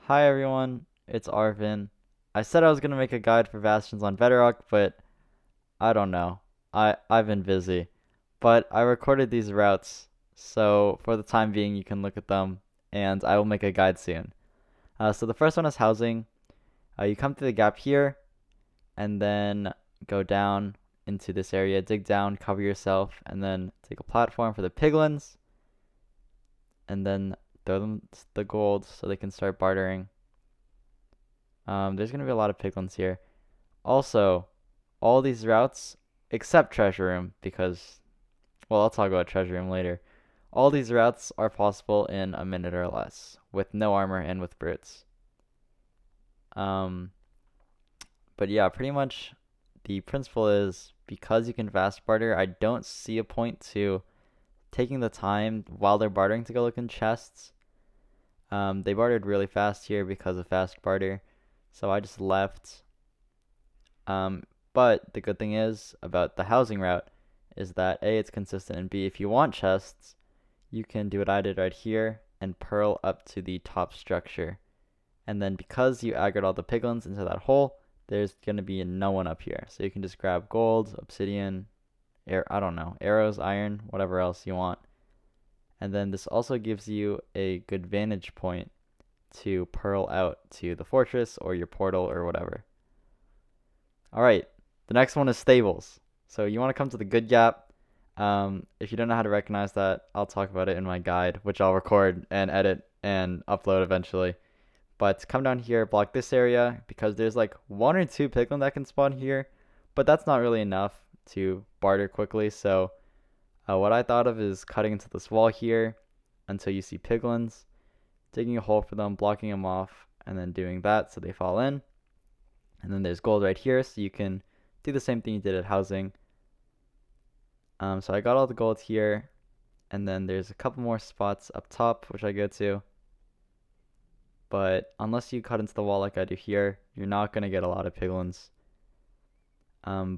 Hi everyone, it's Arvin. I said I was gonna make a guide for bastions on Bedrock, but I don't know. I've been busy. But I recorded these routes, so for the time being you can look at them and I will make a guide soon. So the first one is housing. You come to the gap here and then go down into this area, dig down, cover yourself, and then take a platform for the piglins and then throw them the gold so they can start bartering. There's gonna be a lot of piglins here. Also, all these routes, except Treasure Room, because, well, I'll talk about Treasure Room later. All these routes are possible in a minute or less, with no armor and with brutes. Um, but yeah, pretty much the principle is because you can fast barter, I don't see a point to taking the time while they're bartering to go look in chests. They bartered really fast here because of fast barter, so I just left. Um, but the good thing is about the housing route is that A, it's consistent, and B, if you want chests, you can do what I did right here and pearl up to the top structure. And then because you aggroed all the piglins into that hole, there's gonna be no one up here. So you can just grab gold, obsidian, I don't know, arrows, iron, whatever else you want. And then this also gives you a good vantage point to pearl out to the fortress or your portal or whatever. All right, the next one is stables. So you want to come to the good gap. If you don't know how to recognize that, I'll talk about it in my guide, which I'll record and edit and upload eventually. But come down here, block this area because there's like one or two piglin that can spawn here, but that's not really enough to barter quickly. So what I thought of is cutting into this wall here until you see piglins, digging a hole for them, blocking them off, and then doing that so they fall in. And then there's gold right here, so you can do the same thing you did at housing. So I got all the gold here, and then there's a couple more spots up top, which I go to. But unless you cut into the wall like I do here, you're not going to get a lot of piglins.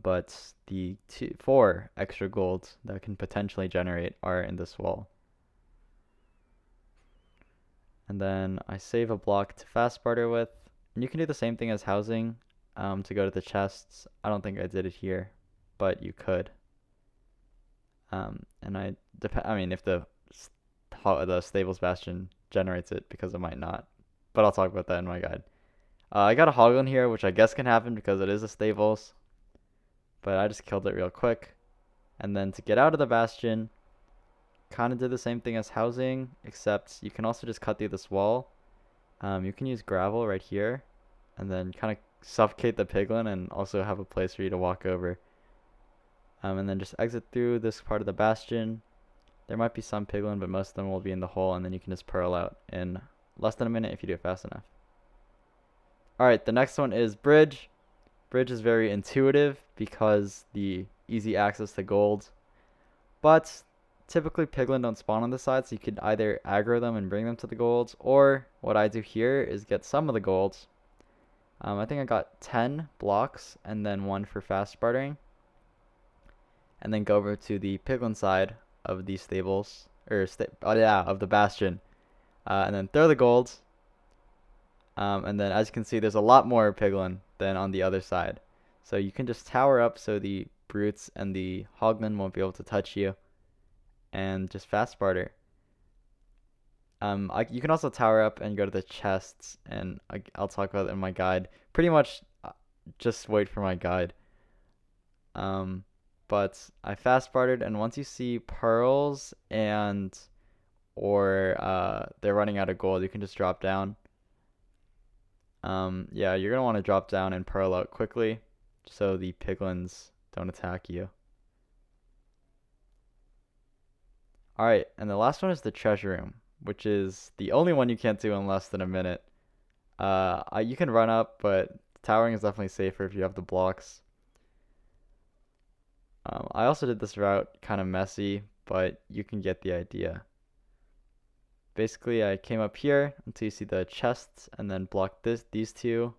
But the 4 extra gold that can potentially generate are in this wall. And then I save a block to fast barter with. And you can do the same thing as housing to go to the chests. I don't think I did it here, but you could. And I mean, if the stables bastion generates it, because it might not. But I'll talk about that in my guide. I got a hoggle in here, which I guess can happen because it is a stables. But I just killed it real quick. And then to get out of the bastion, kind of did the same thing as housing, except you can also just cut through this wall. You can use gravel right here, and then kind of suffocate the piglin and also have a place for you to walk over. And then just exit through this part of the bastion. There might be some piglin, but most of them will be in the hole, and then you can just pearl out in less than a minute if you do it fast enough. Alright, the next one is bridge. Bridge is very intuitive because the easy access to gold. But typically piglin don't spawn on the side, so you could either aggro them and bring them to the golds, or what I do here is get some of the golds. I think I got 10 blocks and then 1 for fast bartering. And then go over to the piglin side of the stables, of the bastion. And then throw the golds. And then as you can see, there's a lot more piglin than on the other side. So you can just tower up so the brutes and the hogmen won't be able to touch you. And just fast barter. You can also tower up and go to the chests, and I'll talk about it in my guide. Pretty much, just wait for my guide. But I fast bartered, and once you see pearls or they're running out of gold, you can just drop down. Yeah, you're gonna want to drop down and pearl out quickly, so the piglins don't attack you. Alright, and the last one is the treasure room, which is the only one you can't do in less than a minute. You can run up, but towering is definitely safer if you have the blocks. I also did this route kind of messy, but you can get the idea. Basically, I came up here until you see the chests, and then blocked these 2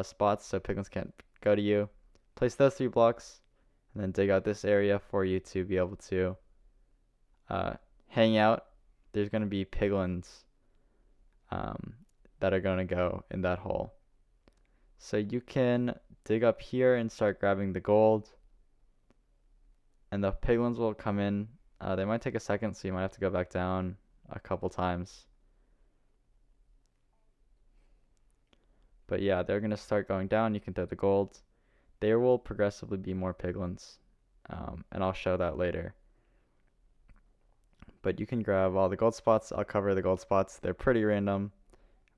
spots so piglins can't go to you. Place those 3 blocks, and then dig out this area for you to be able to hang out. There's going to be piglins that are going to go in that hole. So you can dig up here and start grabbing the gold, and the piglins will come in. They might take a second, so you might have to go back down a couple times. But yeah, they're going to start going down. You can throw the gold. There will progressively be more piglins, and I'll show that later. But you can grab all the gold spots. I'll cover the gold spots. They're pretty random,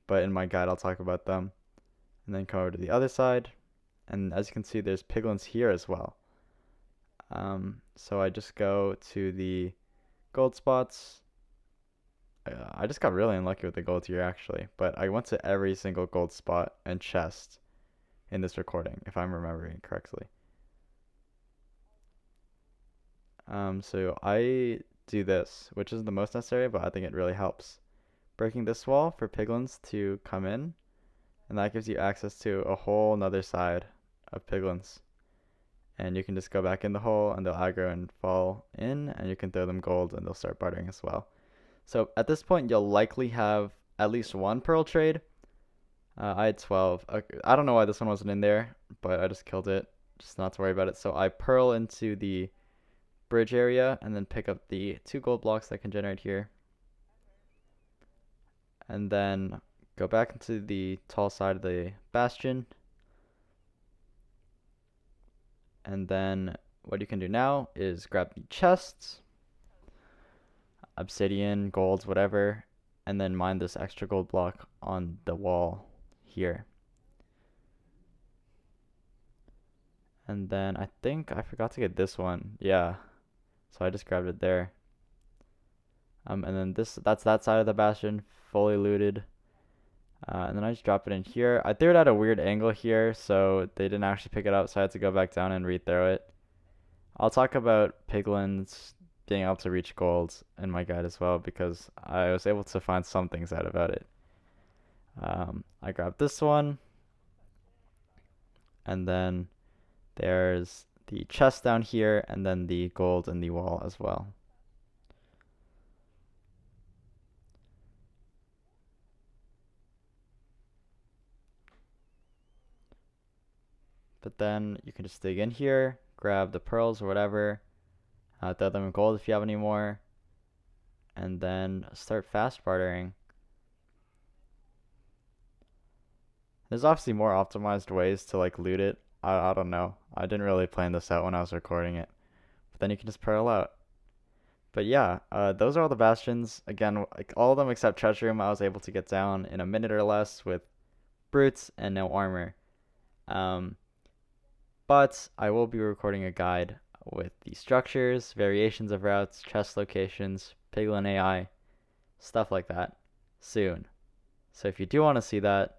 but in my guide I'll talk about them. And then come over to the other side. And as you can see, there's piglins here as well. So I just go to the gold spots. I just got really unlucky with the gold here actually, but I went to every single gold spot and chest in this recording, if I'm remembering correctly. So I do this, which is the most necessary, but I think it really helps. Breaking this wall for piglins to come in, and that gives you access to a whole nother side of piglins. And you can just go back in the hole and they'll aggro and fall in, and you can throw them gold and they'll start bartering as well. So at this point, you'll likely have at least one pearl trade. I had 12. I don't know why this one wasn't in there, but I just killed it, just not to worry about it. So I pearl into the bridge area and then pick up the 2 gold blocks that I can generate here. And then go back into the tall side of the bastion. And then what you can do now is grab the chests, obsidian, golds, whatever, and then mine this extra gold block on the wall here. And then I think I forgot to get this one. Yeah. So I just grabbed it there. And then that's that side of the bastion, fully looted. And then I just drop it in here. I threw it at a weird angle here, so they didn't actually pick it up, so I had to go back down and rethrow it. I'll talk about piglins being able to reach gold in my guide as well, because I was able to find some things out about it. I grabbed this one, and then there's the chest down here, and then the gold in the wall as well. But then you can just dig in here, grab the pearls or whatever, throw them in gold if you have any more, and then start fast bartering. There's obviously more optimized ways to like loot it. I don't know. I didn't really plan this out when I was recording it. But then you can just pearl out. But yeah, those are all the bastions. Again, like all of them except treasure room I was able to get down in a minute or less with brutes and no armor. But I will be recording a guide with the structures, variations of routes, chest locations, piglin AI, stuff like that soon. So if you do want to see that,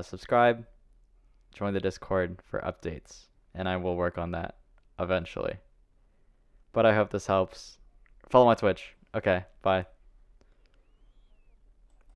subscribe, join the Discord for updates, and I will work on that eventually. But I hope this helps. Follow my Twitch. Okay, bye.